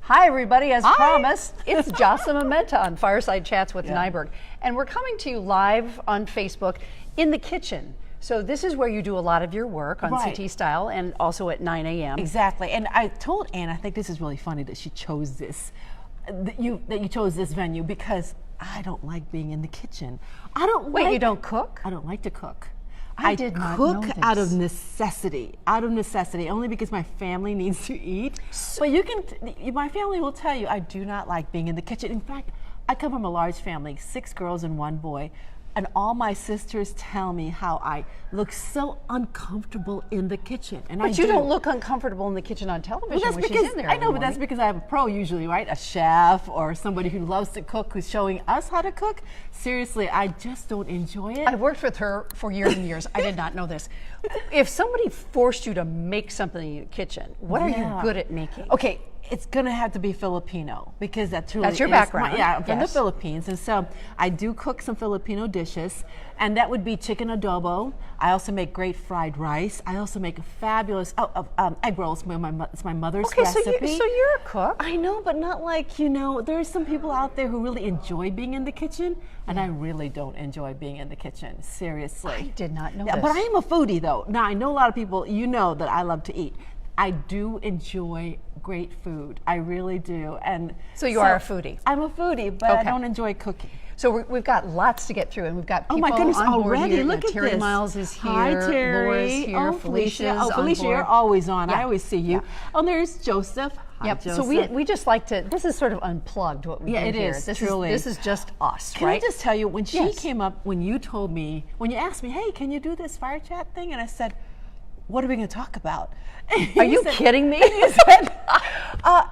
Hi, everybody. As promised, it's Jocelyn Maminta on Fireside Chats with Nyberg. And we're coming to you live on Facebook in the kitchen. So this is where you do a lot of your work on CT Style and also at 9 a.m. Exactly. And I told Anne, I think this is really funny that she chose this, that you chose this venue, because I don't like being in the kitchen. Wait, you don't cook? I don't like to cook. I did not cook know this. out of necessity, only because my family needs to eat. But my family will tell you I do not like being in the kitchen. In fact, I come from a large family, 6 girls and 1 boy. And all my sisters tell me how I look so uncomfortable in the kitchen. And But you don't look uncomfortable in the kitchen on television when she's in there. I know, but that's because I have a pro usually, right? A chef or somebody who loves to cook, who's showing us how to cook. Seriously, I just don't enjoy it. I've worked with her for years and years. I did not know this. If somebody forced you to make something in the kitchen, what are you good at making? Okay. It's gonna have to be Filipino, because that's your background. I'm from the Philippines, and so I do cook some Filipino dishes, and that would be chicken adobo. I also make great fried rice. I also make a fabulous egg rolls. It's my mother's recipe. Okay, so you're a cook. I know, but not like, there are some people out there who really enjoy being in the kitchen, and I really don't enjoy being in the kitchen. Seriously, I did not know this. But I am a foodie, though. Now I know a lot of people. That I love to eat. I do enjoy great food. I really do. And so you are a foodie. I'm a foodie, but I don't enjoy cooking. So we've got lots to get through, and we've got people my goodness, on board already. here. Look at Terry this. Miles is here. Hi, Terry. Laura's here. Felicia's on Felicia, board. you're always on. Yeah. I always see you. Yeah. Oh, there's Joseph. Hi, Yep. Joseph. So we just like to. This is sort of unplugged. What we do it here. is, This truly. This is just us, Can right? I just tell you, when she came up, when you asked me, hey, can you do this fire chat thing? And I said, what are we going to talk about? Are you kidding me? You said,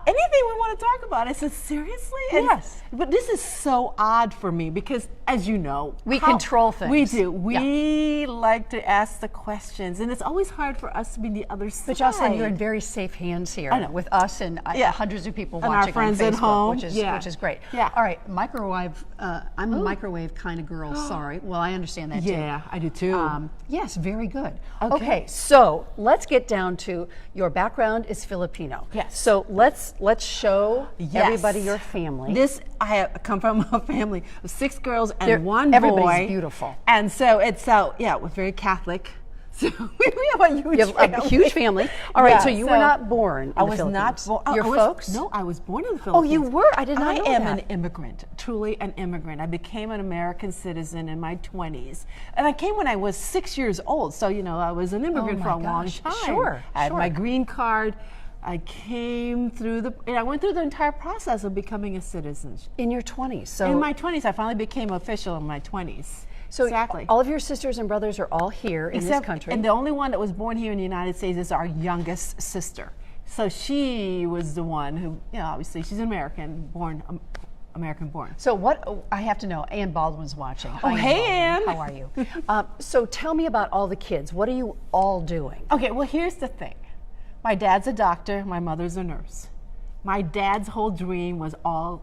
anything we want to talk about. I said, seriously? Yes. But this is so odd for me because, as you know, we control things. We do. We like to ask the questions, and it's always hard for us to be the other side. But Jocelyn, you're in very safe hands here with us and hundreds of people and watching our friends on Facebook, at home, which is great. Yeah. All right, microwave. I'm a microwave kind of girl. Sorry. Well, I understand that too. Yeah, I do too. Yes, very good. Okay, so let's get down to your background is Filipino. Yes. So let's show everybody your family. I come from a family of 6 girls and 1 boy. Everybody's beautiful. And so we're very Catholic. So we have a huge family. A huge family. All right, so you were not born in the Philippines. I was not born. Your folks? No, I was born in the Oh, Philippines. you were? I did not know I am that. an immigrant, truly an immigrant. I became an American citizen in my 20s. And I came when I was 6 years old. So, I was an immigrant for a long time. Sure. I had my green card. I went through the entire process of becoming a citizen. In your 20s. So in my 20s, I finally became official in my 20s. So exactly. All of your sisters and brothers are all here in this country. And the only one that was born here in the United States is our youngest sister. So she was the one who, obviously she's American born. So I have to know, Ann Baldwin's watching. Oh, hey, Ann. How are you? So tell me about all the kids. What are you all doing? Okay, well, here's the thing. My dad's a doctor, my mother's a nurse. My dad's whole dream was all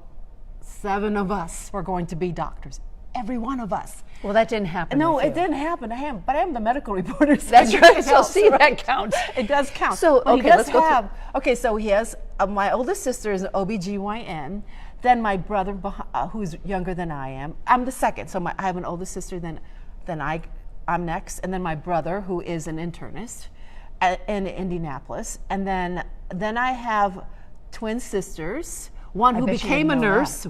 7 of us were going to be doctors. Every one of us. Well, that didn't happen. No, it didn't happen. But I am the medical reporter. So that's right. So see, that counts. It does count. So let's go. Okay, so he has my oldest sister is an OBGYN. Then my brother, who's younger than I am, I'm the second. So I have an older sister. Then I'm next, and then my brother, who is an internist in Indianapolis, and then I have twin sisters. One who became a nurse,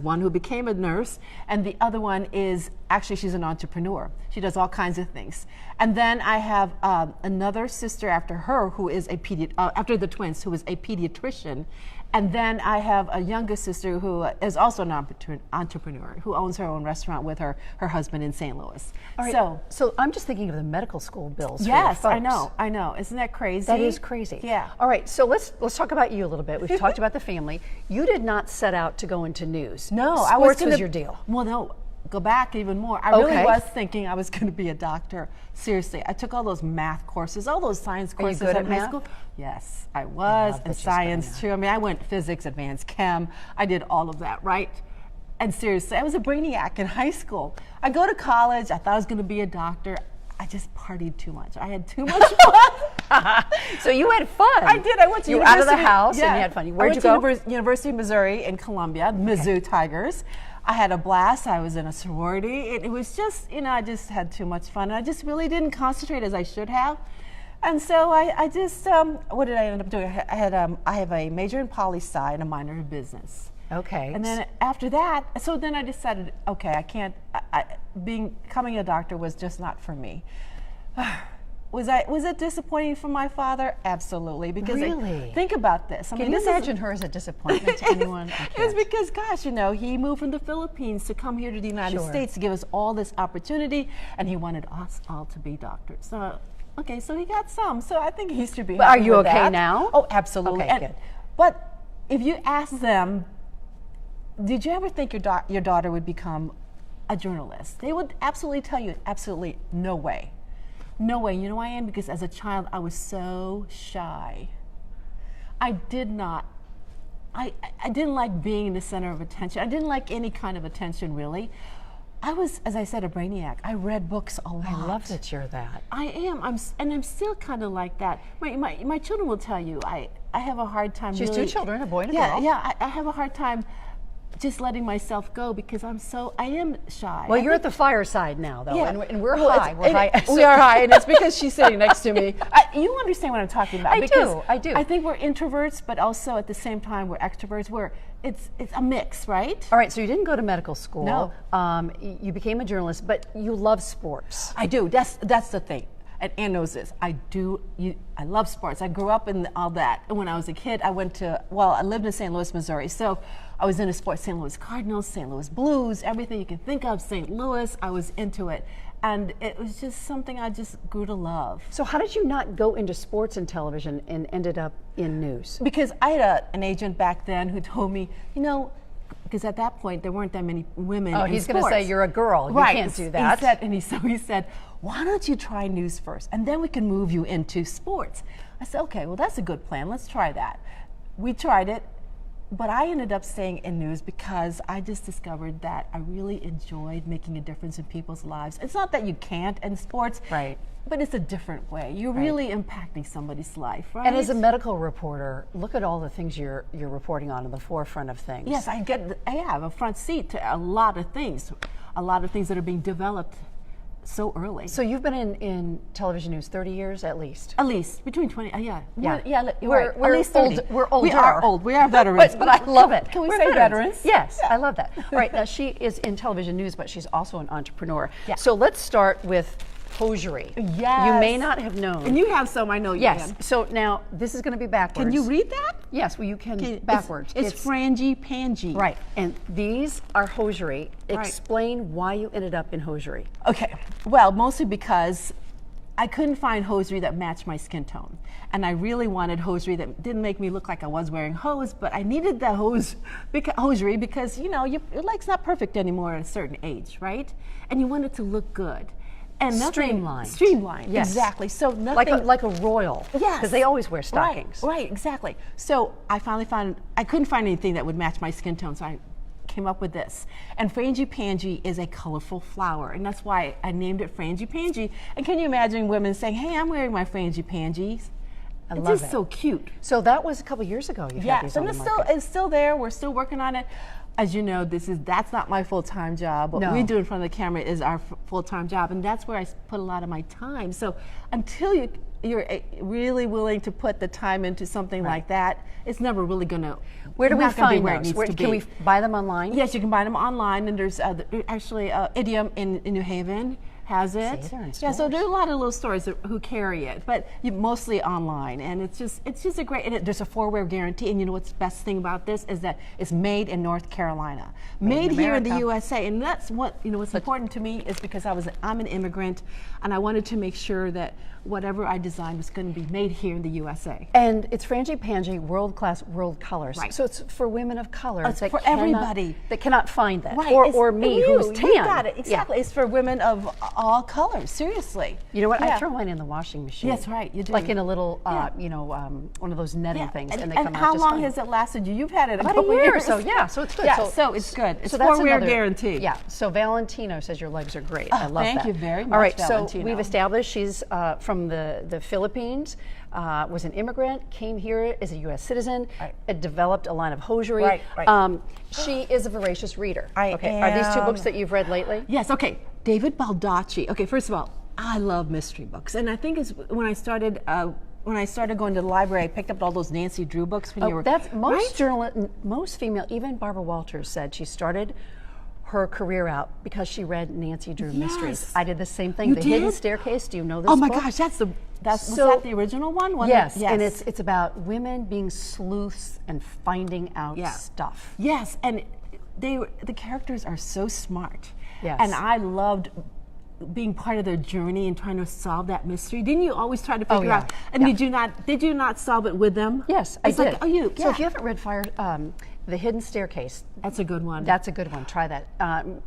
and the other one is actually she's an entrepreneur. She does all kinds of things. And then I have another sister after her who is after the twins, who is a pediatrician. And then I have a younger sister who is also an entrepreneur, who owns her own restaurant with her husband in St. Louis. All right, so I'm just thinking of the medical school bills. Yes, for your folks. I know. Isn't that crazy? That is crazy. Yeah. All right, so let's talk about you a little bit. We've talked about the family. You did not set out to go into news. No, Sports was your deal. Well, no. Go back even more. I really was thinking I was going to be a doctor. Seriously, I took all those math courses, all those science courses in high school. Yes, I was, and science too. I mean, I went physics, advanced chem. I did all of that, right? And seriously, I was a brainiac in high school. I go to college. I thought I was going to be a doctor. I just partied too much. I had too much fun. So you had fun. I did. I went to you were out of the house and you had fun. Where'd you go? University of Missouri in Columbia, Mizzou Tigers. I had a blast. I was in a sorority. It was just, I just had too much fun. And I just really didn't concentrate as I should have. And so I just, what did I end up doing? I have a major in poli-sci and a minor in business. Okay. And then after that, so then I decided, okay, I can't, becoming a doctor was just not for me. Was it disappointing for my father? Absolutely. Because really? Think about this. Can you imagine her as a disappointment to anyone? It's because, gosh, he moved from the Philippines to come here to the United States to give us all this opportunity, and he wanted us all to be doctors. So, okay, so he got some. So I think he should be happy Are you with okay that. now? Oh, absolutely. Okay, good. But if you ask them, did you ever think your daughter would become a journalist? They would absolutely tell you, absolutely no way. No way. You know why I am? Because as a child, I was so shy. I didn't like being in the center of attention. I didn't like any kind of attention, really. I was, as I said, a brainiac. I read books a lot. I love that you're that. I am. I'm still kind of like that. My children will tell you, I have a hard time. She has really, 2 children, a boy and a girl. girl. Yeah, I have a hard time just letting myself go because I am shy. Well, you're at the fireside now, though, and we're well, high. We're high. We are high, and it's because she's sitting next to me. You understand what I'm talking about? I do. I think we're introverts, but also at the same time we're extroverts. It's a mix, right? All right, so you didn't go to medical school. No. You became a journalist, but you love sports. I do. That's the thing. And Ann knows this. I love sports. I grew up in all that. And when I was a kid, I lived in St. Louis, Missouri. So I was into sports, St. Louis Cardinals, St. Louis Blues, everything you can think of, St. Louis, I was into it. And it was just something I just grew to love. So how did you not go into sports and television and ended up in news? Because I had an agent back then who told me, because at that point there weren't that many women in sports. He's going to say you're a girl. You can't do that. He said, why don't you try news first, and then we can move you into sports. I said, okay, well that's a good plan. Let's try that. We tried it, but I ended up staying in news because I just discovered that I really enjoyed making a difference in people's lives. It's not that you can't in sports, right? But it's a different way. You're really impacting somebody's life, right? And as a medical reporter, look at all the things you're reporting on in the forefront of things. Yes, I have a front seat to a lot of things that are being developed so early. So you've been in television news 30 years at least? At least, between 20, yeah. We're at least 30. We're older. We are old. We are veterans. but I love it. Can we say veterans? Yes, I love that. All right, now she is in television news, but she's also an entrepreneur. Yeah. So So let's start with Hosiery. Yes. You may not have known. And you have some, I know you Yes. can. So now this is going to be backwards. Can you read that? Yes, well you can backwards. It's frangipangi. Right, and these are hosiery. Explain why you ended up in hosiery. Okay, well, mostly because I couldn't find hosiery that matched my skin tone. And I really wanted hosiery that didn't make me look like I was wearing hose, but I needed the hosiery because, your leg's not perfect anymore at a certain age, right? And you want it to look good. And streamlined, yes. Exactly. So nothing like a royal. Yes, because they always wear stockings. Right, exactly. So I finally I couldn't find anything that would match my skin tone, so I came up with this. And frangipangi is a colorful flower, and that's why I named it frangipangi. And can you imagine women saying, "Hey, I'm wearing my frangipangies"? It's just so cute. So that was a couple years ago. You had these on the market. It's still there. We're still working on it. As you know, that's not my full-time job. What we do in front of the camera is our full-time job, and that's where I put a lot of my time. So until you're really willing to put the time into something like that, it's never really going to. Where do we find those? Can we buy them online? Yes, you can buy them online, and there's actually Idiom in New Haven has it. Yeah, so there are a lot of little stores who carry it, but mostly online, and it's just a great. And there's a 4-wear guarantee, and you know what's the best thing about this is that it's made in North Carolina, made here in the USA, and that's what's important to me is because I'm an immigrant, and I wanted to make sure that whatever I designed was going to be made here in the USA. And it's frangipani, world-class, world colors. Right. So it's for women of color. It's for everybody. That cannot find that. Right. Or me, who's tan. You got it, exactly. It's for women of all colors, seriously. You know what, I throw mine in the washing machine. Yes, right, you do. Like in a little, one of those netting things. And they come out how just long fine. has it lasted you? You've had it about a couple a year years. or so, yeah, so it's good. Yeah, so it's good. It's that's four-wear another guarantee. Yeah, so Valentino says your legs are great. I love that. Thank you very much, All right, Valentino. so we've established she's from the Philippines, was an immigrant, came here as a U.S. citizen, developed a line of hosiery. Right. She is a voracious reader. I Are these two books that you've read lately? Yes, okay. David Baldacci. Okay, first of all, I love mystery books. And I think it's when I started going to the library, I picked up all those Nancy Drew books when you were... That's most most female, even Barbara Walters said she started her career out because she read Nancy Drew mysteries. I did the same thing. You The did? Hidden Staircase. Do you know this Oh my book? gosh, was that the original one? Yes, and it's about women being sleuths and finding out stuff. Yes, and the characters are so smart. Yes. And I loved being part of their journey and trying to solve that mystery. Didn't you always try to figure out? And did you not solve it with them? Yes, it's I like, did. So if you haven't read The Hidden Staircase, that's a good one. That's a good one. Try that.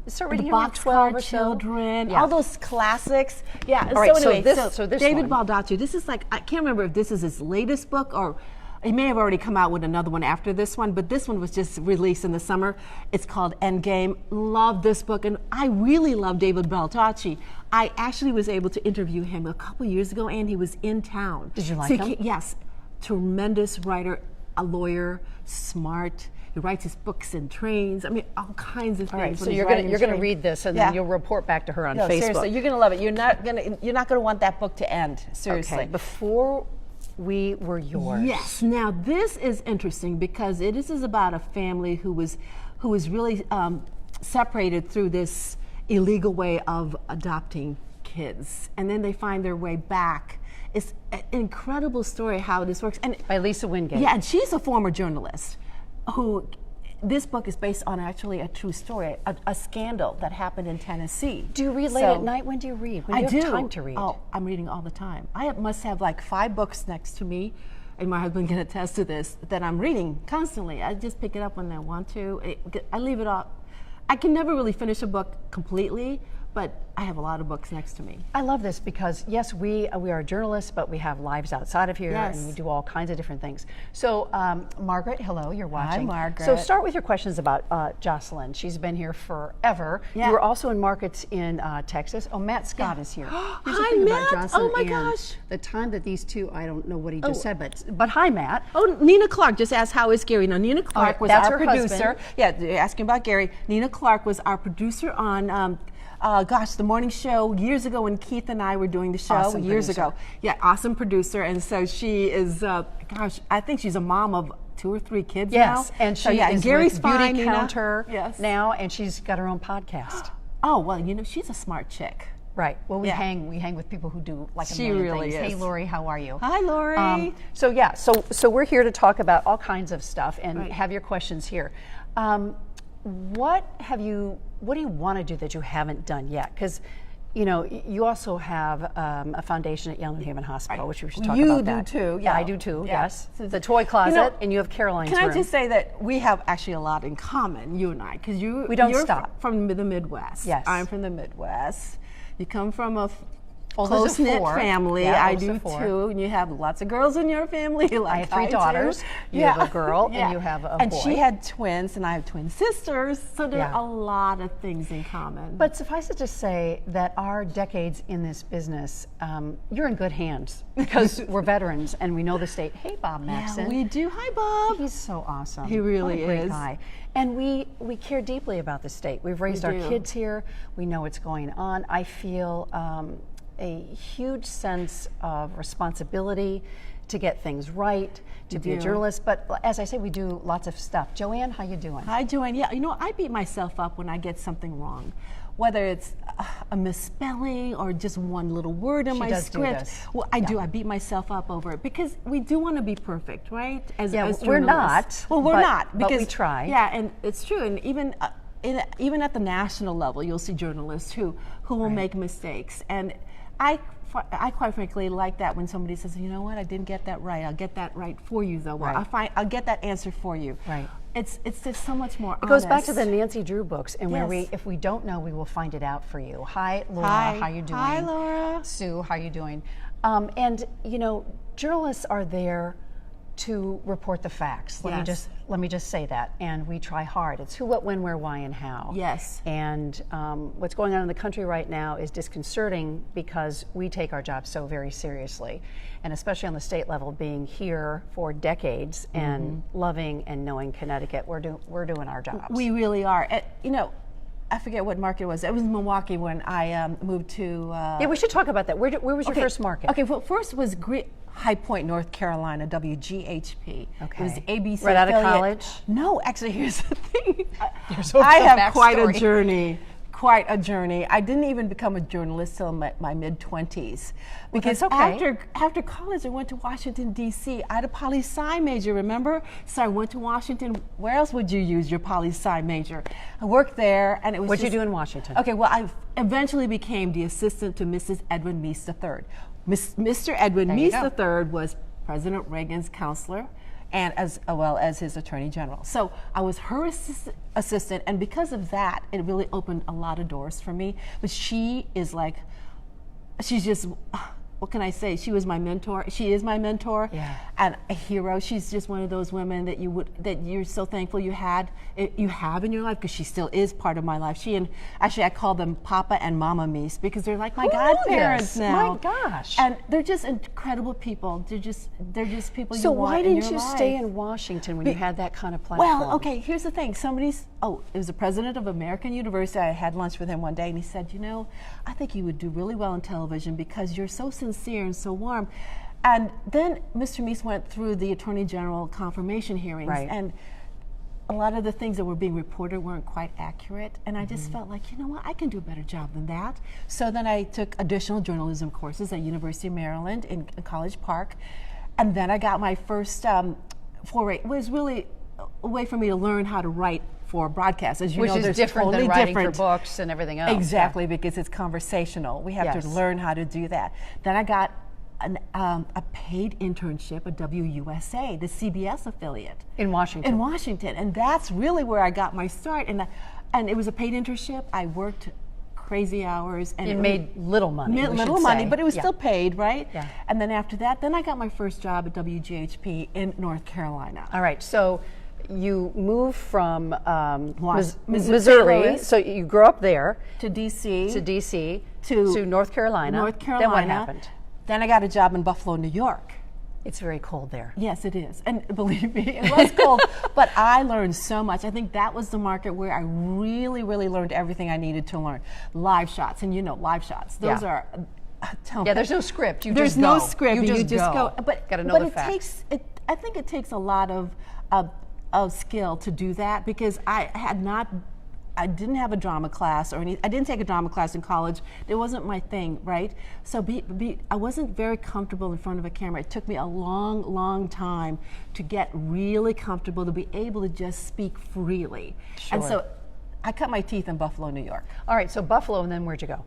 Start reading the around 12 or so. Children, all those classics. Yeah. All right, so anyway, so this David one. Baldacci. This is like, I can't remember if this is his latest book or he may have already come out with another one after this one, but this one was just released in the summer. It's called Endgame. Love this book, and I really love David Baldacci. I actually was able to interview him a couple years ago, and he was in town. Did you like him? Yes. Tremendous writer, a lawyer, smart. He writes his books in trains. I mean, all kinds of things. All right, so you're gonna read this, and then you'll report back to her on Facebook. Seriously, you're gonna love it. You're not gonna want that book to end. Seriously. Okay. Before we were yours. Yes. Now this is interesting because this is about a family who was really separated through this illegal way of adopting kids, and then they find their way back. It's an incredible story how this works. And by Lisa Wingate. Yeah, and she's a former journalist who. This book is based on actually a true story, a scandal that happened in Tennessee. Do you read late at night? When do you read? When do you have time to read? Oh, I'm reading all the time. I must have like 5 books next to me, and my husband can attest to this, that I'm reading constantly. I just pick it up when I want to. I leave it off. I can never really finish a book completely, but I have a lot of books next to me. I love this because, yes, we are journalists, but we have lives outside of here, yes. and we do all kinds of different things. So, Margaret, hello, you're watching. Hi, Margaret. So start with your questions about Jocelyn. She's been here forever. Yeah. You were also in markets in Texas. Oh, Matt Scott is here. Here's the Hi, thing Matt. about Jocelyn Oh, my and gosh. The time that these two, I don't know what he just said, but hi, Matt. Oh, Nina Clark just asked how is Gary. Now, Nina Clark was that's our her producer. husband. Yeah, they're asking about Gary. Nina Clark was our producer on the morning show years ago when Keith and I were doing the show Awesome years producer. ago. Yeah, awesome producer. And so she is, I think she's a mom of 2 or 3 kids now. Yes, and she and is Gary's with fine, Beauty Nina. Counter Yes. now, and she's got her own podcast. Oh, well, she's a smart chick. Right. Well, we hang with people who do like a She million really things. is. Hey, Lori, how are you? Hi, Lori. So we're here to talk about all kinds of stuff and Right. have your questions here. What do you want to do that you haven't done yet? Because you also have a foundation at Yale New Haven Hospital, which we should talk about that. You do too. Yeah, I do too. Yeah. Yes, the toy closet, and you have Caroline's Can room. I just say that we have actually a lot in common, you and I, because We don't you're stop. from the Midwest. Yes. I'm from the Midwest. You come from a Oldest of close-knit 4. family. Yeah, I oldest do of 4. too, and you have lots of girls in your family. Like I have 3 do. daughters. You have a girl, and you have a and boy. she had twins, and I have twin sisters. So there Yeah. are a lot of things in common. But suffice it to say that our decades in this business, you're in good hands because we're veterans and we know the state. Hey, Bob Maxson. we do. Hi, Bob. He's so awesome. He really what a great is. guy. And we care deeply about the state. We've raised our do. kids here. We know what's going on. I feel a huge sense of responsibility to get things right, to be a journalist. But as I say, we do lots of stuff. Joanne, how you doing? Hi, Joanne. Yeah, I beat myself up when I get something wrong, whether it's a misspelling or just one little word in my script. Well, I do. I beat myself up over it because we do want to be perfect, right? As we're not. Well, we're not because but we try. Yeah, and it's true. And even at the national level, you'll see journalists who will make mistakes. And I I quite frankly like that when somebody says, you know what, I didn't get that right. I'll get that right for you, though. Right. I'll get that answer for you. Right. It's just so much more honest. It goes back to the Nancy Drew books, and where Yes. if we don't know, we will find it out for you. Hi, Laura. Hi. How you doing? Hi, Laura. Sue, how you doing? And you know, journalists are there to report the facts. Let me just say that, and we try hard. It's who, what, when, where, why, and how. Yes. And what's going on in the country right now is disconcerting because we take our job so very seriously, and especially on the state level, being here for decades and loving and knowing Connecticut, we're doing our jobs. We really are. You know, I forget what market it was. It was Milwaukee when I moved to. Yeah, we should talk about that. Where was your first market? Okay, well, first was High Point, North Carolina, WGHP. Okay. It was the ABC Right out of affiliate. college? No, actually, here's the thing. So I the have quite a backstory. journey. Quite a journey. I didn't even become a journalist till my mid-20s. Because that's okay. after college, I went to Washington, D.C. I had a poli-sci major, remember? So I went to Washington. Where else would you use your poli-sci major? I worked there, and it was What'd you do in Washington? Okay, well, I eventually became the assistant to Mrs. Edwin Meese III. Mr. Edwin There you Meese go. III was President Reagan's counselor, and as well as his attorney general. So I was her assistant, and because of that, it really opened a lot of doors for me. But she's just, what can I say? She was my mentor. She is my mentor, and a hero. She's just one of those women that you're so thankful you have in your life, because she still is part of my life. She and actually I call them Papa and Mama Meese, because they're like my godparents now. My gosh! And they're just incredible people. They're just people you want in your life. So why didn't you stay in Washington when you had that kind of platform? Well, okay, here's the thing. It was the president of American University. I had lunch with him one day, and he said, you know, I think you would do really well in television because you're so sincere and so warm. And then Mr. Meese went through the Attorney General confirmation hearings, and a lot of the things that were being reported weren't quite accurate, and I just felt like, you know what, I can do a better job than that. So then I took additional journalism courses at University of Maryland in College Park, and then I got my first foray. It was really a way for me to learn how to write for broadcast. As you Which know, is there's different totally than writing different. for books and everything else. Exactly, because it's conversational. We have to learn how to do that. Then I got a paid internship at WUSA, the CBS affiliate. In Washington. In Washington, and that's really where I got my start. And it was a paid internship. I worked crazy hours, and it made little money. Little money, but it was still paid, right? Yeah. And then after that, then I got my first job at WGHP in North Carolina. All right, so you moved from Missouri. so you grew up there. To DC. To North Carolina. North Carolina. Then what happened? Then I got a job in Buffalo, New York. It's very cold there. Yes, it is. And believe me, it was cold. But I learned so much. I think that was the market where I really, really learned everything I needed to learn. Live shots, and you know, live shots. Those are... there's no script. There's no script. You just go. But gotta know the facts. I think it takes a lot of skill to do that, because I didn't have a drama class I didn't take a drama class in college. It wasn't my thing, right? So I wasn't very comfortable in front of a camera. It took me a long, long time to get really comfortable, to be able to just speak freely. Sure. And so I cut my teeth in Buffalo, New York. All right, so Buffalo, and then where'd you go?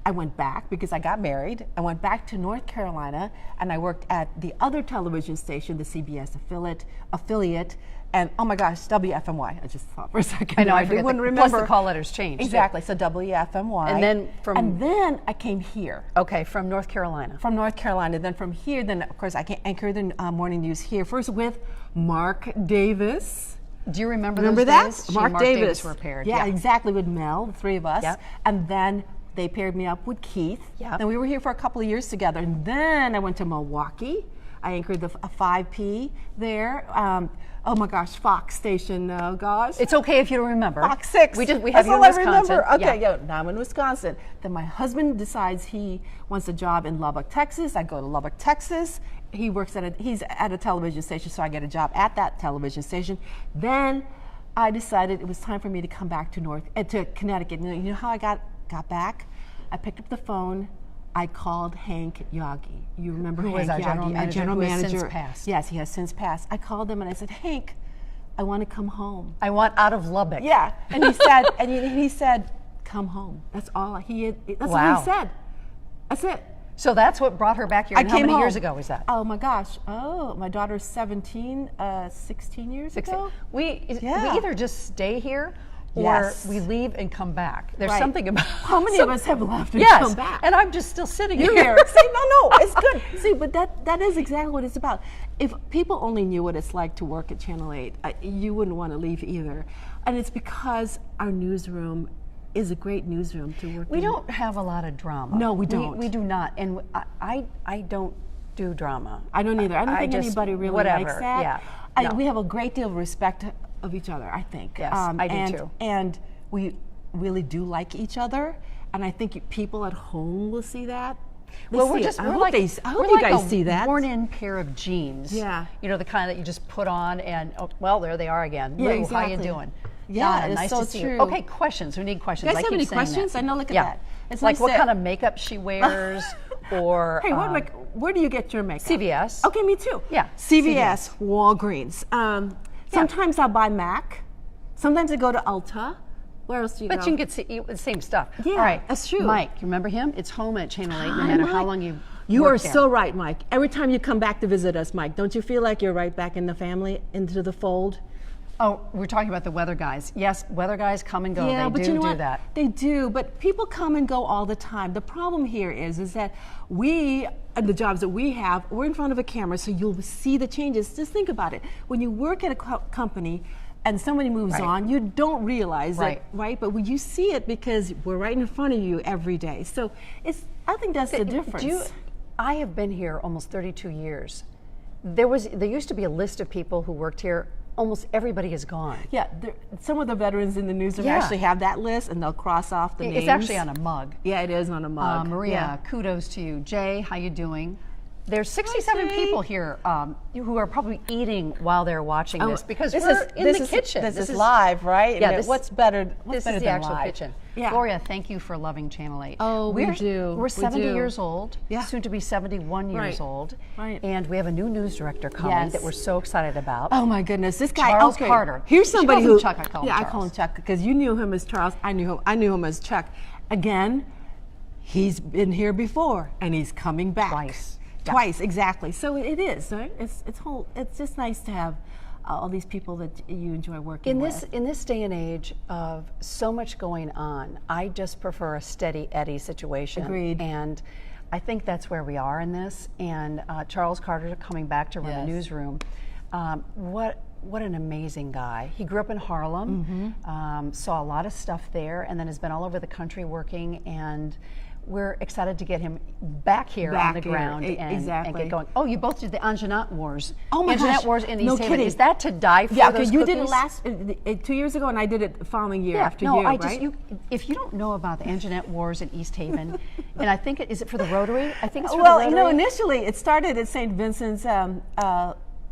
I went back because I got married. I went back to North Carolina, and I worked at the other television station, the CBS affiliate, and oh my gosh, WFMY. I just thought for a second. I know, I wouldn't remember. Plus the call letters changed. Exactly, so WFMY. And then I came here. Okay, from North Carolina. From North Carolina. Then from here, of course I anchored the morning news here, first with Mark Davis. Do you remember that? Days? Mark Davis were paired. Yeah, exactly, with Mel, the three of us. Yep. And then they paired me up with Keith. Yep. Then we were here for a couple of years together. And then I went to Milwaukee. I anchored a 5P there. Oh my gosh, Fox station, oh gosh. It's okay if you don't remember. Fox 6. We have That's you in all I Wisconsin. remember. Okay, now I'm in Wisconsin. Then my husband decides he wants a job in Lubbock, Texas. I go to Lubbock, Texas. He's at a television station, so I get a job at that television station. Then I decided it was time for me to come back to Connecticut. You know how I got back? I picked up the phone. I called Hank Yagi. You remember who Hank was our Yagi, general manager, who has since passed. Yes, he has since passed. I called him and I said, Hank, I want to come home. I want out of Lubbock. Yeah, and he said, come home. That's all he said. That's all he said. That's it. So that's what brought her back here. And how many years ago was that? Oh my gosh. Oh, my daughter's 17, 16 years ago. We either just stay here or Yes. we leave and come back. There's Right. something about How many of us have left and yes, come back? and I'm just still sitting You're here. here. See, no, it's good. See, but that is exactly what it's about. If people only knew what it's like to work at Channel 8, you wouldn't want to leave either. And it's because our newsroom is a great newsroom to work in. We don't have a lot of drama. No, we don't. We do not, and I don't do drama. I don't either. I don't think just- anybody really whatever, likes that. yeah, no. We have a great deal of respect of each other, I think. Yes, I do too. And we really do like each other, and I think people at home will see that. They Well, see we're it. just, I we're hope like, they- I hope we're you like guys a see that. worn-in pair of jeans. Yeah. You know, the kind that you just put on and, oh, well, there they are again. Yeah, Lou, exactly. how you doing? Yeah, Donna, it's nice so to see true. you. Okay, questions. We need questions. You guys I have keep any saying that. questions? I know, look at Yeah. that. It's Like nice what to- kind of makeup she wears, or Hey, where do you get your makeup? CVS. Okay, me too. Yeah, CVS, Walgreens. Sometimes I'll buy MAC. Sometimes I go to Ulta. Where else do you go? But you can get the same stuff. Yeah, All right, that's true. Mike, you remember him? It's home at Channel 8, no Hi, matter how Mike. long you You work are there. so right, Mike. Every time you come back to visit us, Mike, don't you feel like you're right back in the family, into the fold? Oh, we're talking about the weather guys. Yes, weather guys come and go. Yeah, they but do you know do what? that. They do, but people come and go all the time. The problem here is that we, and the jobs that we have, we're in front of a camera, so you'll see the changes. Just think about it. When you work at a company and somebody moves Right. on, you don't realize Right. it, right? But when you see it because we're right in front of you every day. So I think that's the difference. I have been here almost 32 years. There used to be a list of people who worked here. Almost everybody is gone. Yeah, some of the veterans in the newsroom Yeah. actually have that list, and they'll cross off the names. It's actually on a mug. Yeah, it is on a mug. Maria, Yeah. kudos to you. Jay, how you doing? There's 67 Jay. people here who are probably eating while they're watching this because this we're is- in this the is- kitchen. This is live, right? Yeah, And this- what's better? What's This better is the than actual live? kitchen. Yeah. Gloria, thank you for loving Channel 8. Oh, we do. We're We 70 do. years old, Yeah. soon to be 71 years Right. old. Right. And we have a new news director coming Yes. that we're so excited about. Oh my goodness, this guy Charles okay. Carter. Here's She somebody calls him who Chuck, I call him I Charles. call him Chuck because you knew him as Charles. I knew him as Chuck. Again, he's been here before and he's coming back Twice. Yeah. Twice, exactly. So it is. Right? It's just nice to have all these people that you enjoy working with. In this day and age of so much going on, I just prefer a steady Eddie situation. Agreed. And I think that's where we are in this. And Charles Carter coming back to run the Yes. newsroom. What an amazing guy. He grew up in Harlem, saw a lot of stuff there, and then has been all over the country working. And we're excited to get him back here on Back the here, ground and exactly. get going. Oh, you both did the Anjanette Wars. Oh my Anjanette gosh, Wars in East no Haven. kidding. Is that to die for? Yeah, okay, those you did it cookies? last 2 years ago, and I did it the following year after no, you, I right? just if you don't know about the Anjanette Wars in East Haven, and I think is it for the Rotary? I think it's for Well, the you Rotary. know, initially it started at St. Vincent's.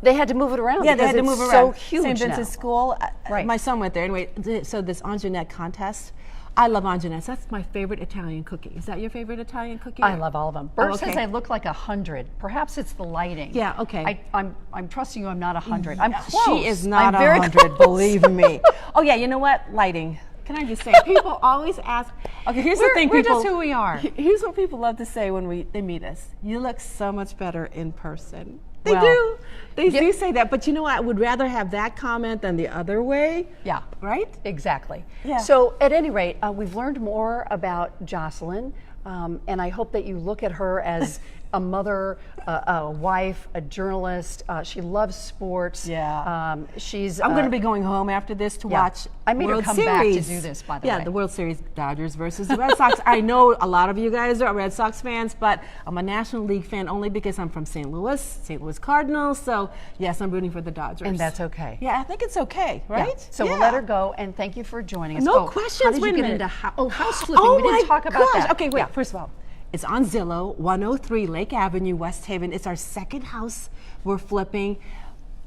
They had to move it around. Yeah, they because had to it's move so around. huge St. Vincent's now. School. Right. My son went there anyway. So this Anjanette contest, I love Anjanettes. That's my favorite Italian cookie. Is that your favorite Italian cookie? I love all of them. Bert okay. says I look like 100. Perhaps it's the lighting. Yeah, okay. I'm trusting you. I'm not 100. I'm close. She is not I'm very 100. close. Believe me. Oh yeah, you know what? Lighting. Can I just say, people always ask. Okay, here's the thing. We're People, just who we are. Here's what people love to say when they meet us. You look so much better in person. They Well, do. They yeah. do say that. But you know what? I would rather have that comment than the other way. Yeah. Right? Exactly. Yeah. So at any rate, we've learned more about Jocelyn, and I hope that you look at her as a mother, a wife, a journalist. She loves sports. Yeah. She's. I'm going to be going home after this to yeah. watch I made her World come Series. back to do this, by the way. Yeah, the World Series, Dodgers versus the Red Sox. I know a lot of you guys are Red Sox fans, but I'm a National League fan only because I'm from St. Louis Cardinals. So yes, I'm rooting for the Dodgers. And that's okay. Yeah, I think it's okay, right? Yeah. So Yeah. we'll let her go, and thank you for joining us. No Oh, questions. How did Wait you a get minute. into house flipping? Oh we didn't my talk about gosh. that. Okay, wait. Yeah. First of all, it's on Zillow, 103 Lake Avenue, West Haven. It's our second house we're flipping.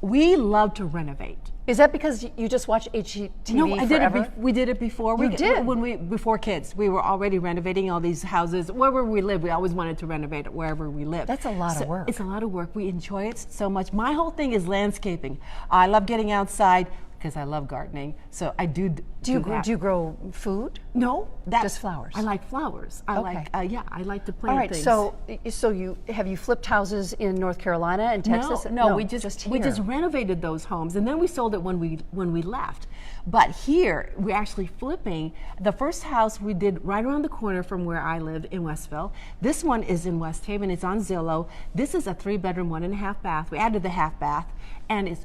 We love to renovate. Is that because you just watch HGTV No, I did forever? it. We did it before. You did? Before kids. We were already renovating all these houses. Wherever we live, we always wanted to renovate it wherever we live. That's a lot of work. It's a lot of work. We enjoy it so much. My whole thing is landscaping. I love getting outside because I love gardening. So I do Do you grow food? No, just flowers. I like flowers. I like I like to plant things. All right. So you flipped houses in North Carolina and Texas? No, we just renovated those homes, and then we sold it when we left. But here we're actually flipping. The first house we did right around the corner from where I live in Westville. This one is in West Haven. It's on Zillow. This is a 3-bedroom, 1.5 bath. We added the half bath, and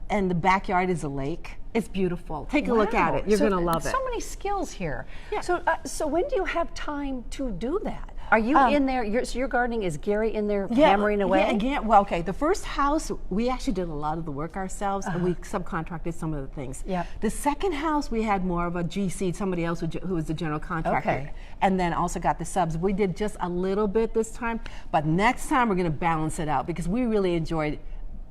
and the backyard is a lake. It's beautiful. Take a look at it. You're going to love it. So many skills here. Yeah. So when do you have time to do that? Are you in there? Your gardening, is Gary in there hammering away? Yeah, again, well, okay. The first house, we actually did a lot of the work ourselves, and we subcontracted some of the things. Yeah. The second house, we had more of a GC, somebody else who was the general contractor, Okay. and then also got the subs. We did just a little bit this time, but next time we're going to balance it out because we really enjoyed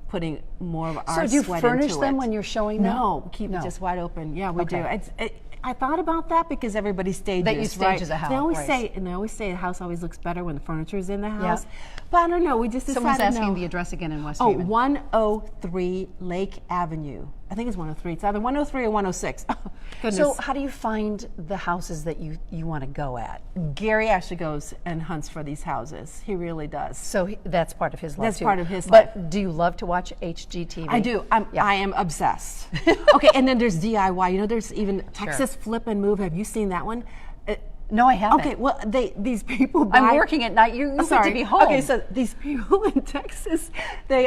putting more of our sweat into it. So do you furnish them when you're showing them? No, keep it just wide open. Yeah, we do. Okay. I thought about that because everybody stages. That you stage as a house. They always right. say the house always looks better when the furniture is in the house. But I don't know. We just decided Someone's asking the address again in West Oh, Haven. 103 Lake Avenue. I think it's 103. It's either 103 or 106. Oh, goodness. So how do you find the houses that you want to go at? Gary actually goes and hunts for these houses. He really does. So that's part of his life That's too. part of his life. But do you love to watch HGTV? I do. I am obsessed. Okay, and then there's DIY. You know, there's even Texas Flip and Move. Have you seen that one? No, I haven't. Okay, well, these people buy... I'm working at night. You get to be home. Okay, so these people in Texas, they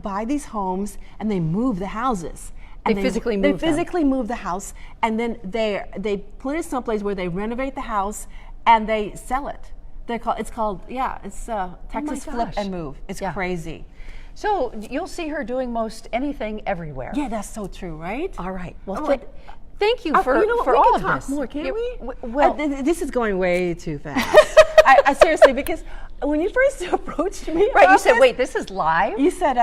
buy these homes and they move the houses. And They physically move them. move the house, and then they put it someplace where they renovate the house and they sell it. It's Texas Flip gosh. and Move. It's crazy. So you'll see her doing most anything everywhere. Yeah, that's so true, right? All right. Well, All right. thank you for, you know what, for we all can of talk this. more, can't we? Well, this is going way too fast. I seriously, because when you first approached me, right, you about said, this, wait, this is live? You said,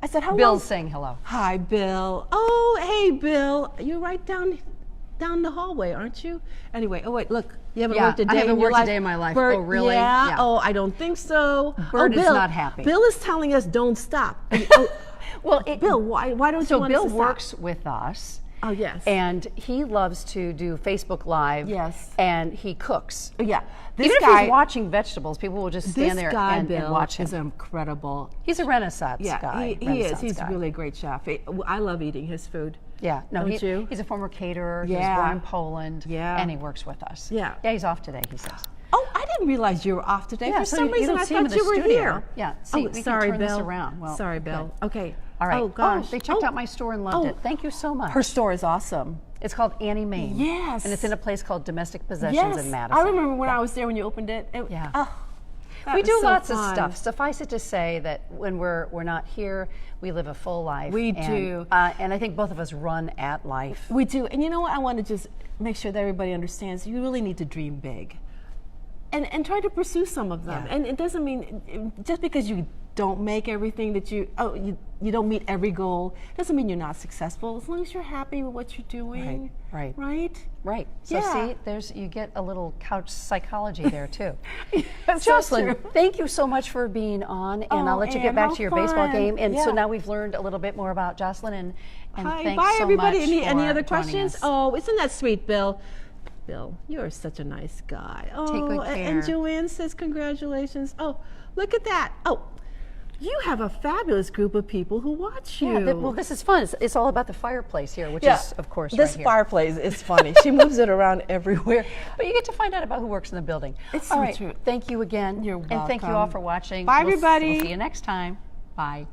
I said, how Bill's long? saying hello. Hi, Bill. Oh, hey, Bill. You're right down the hallway, aren't you? Anyway, oh wait, look. You haven't worked a day. I haven't in your worked a life. day in my life. Bert, Oh, really? Yeah. Oh, I don't think so. Bert is Bill, not happy. Bill is telling us don't stop. Well, Bill, why don't you want Bill us to stop? works with us. Oh, yes. And he loves to do Facebook Live. Yes. And he cooks. Yeah. Even if he's watching vegetables, people will just stand there and watch him. Is incredible. He's a Renaissance guy. He is. He's really a great chef. I love eating his food. Yeah, no, Don't you? He's a former caterer. Yeah. He's born in Poland. Yeah. And he works with us. Yeah. Yeah, he's off today, he says. Oh, I didn't realize you were off today. Yeah, For so some you reason, don't I see him in thought the you were studio. here. Yeah, see, we sorry, can turn Bill. this around. Well, sorry, Bill. Okay. All right. Oh, gosh. they checked out my store and loved it. Thank you so much. Her store is awesome. It's called Annie Main. Yes. And it's in a place called Domestic Possessions in Madison. I remember when I was there when you opened it. Yeah. Oh, we do so lots of fun. stuff. Suffice it to say that when we're not here, we live a full life. We do. And I think both of us run at life. We do. And you know what? I want to just make sure that everybody understands you really need to dream big. And try to pursue some of them. Yeah. And it doesn't mean, just because you don't make everything that you don't meet every goal, doesn't mean you're not successful. As long as you're happy with what you're doing. Right. Right? So Yeah. see, you get a little couch psychology there too. That's Jocelyn, so true. thank you so much for being on, and I'll let you get Ann, back how to your baseball fun. game. And so Yeah. now we've learned a little bit more about Jocelyn, and Hi, thanks bye so everybody. much Any for other joining questions? us. Oh, isn't that sweet, Bill? Bill, you are such a nice guy. Oh, good and care. Joanne says congratulations. Oh, look at that. Oh, you have a fabulous group of people who watch you. Yeah, well, this is fun. It's all about the fireplace here, which is, of course, this right here. fireplace is funny. She moves it around everywhere. But you get to find out about who works in the building. It's all so right. true. Thank you again. You're And thank you all welcome. for watching. Bye, We'll everybody. see you next time. Bye.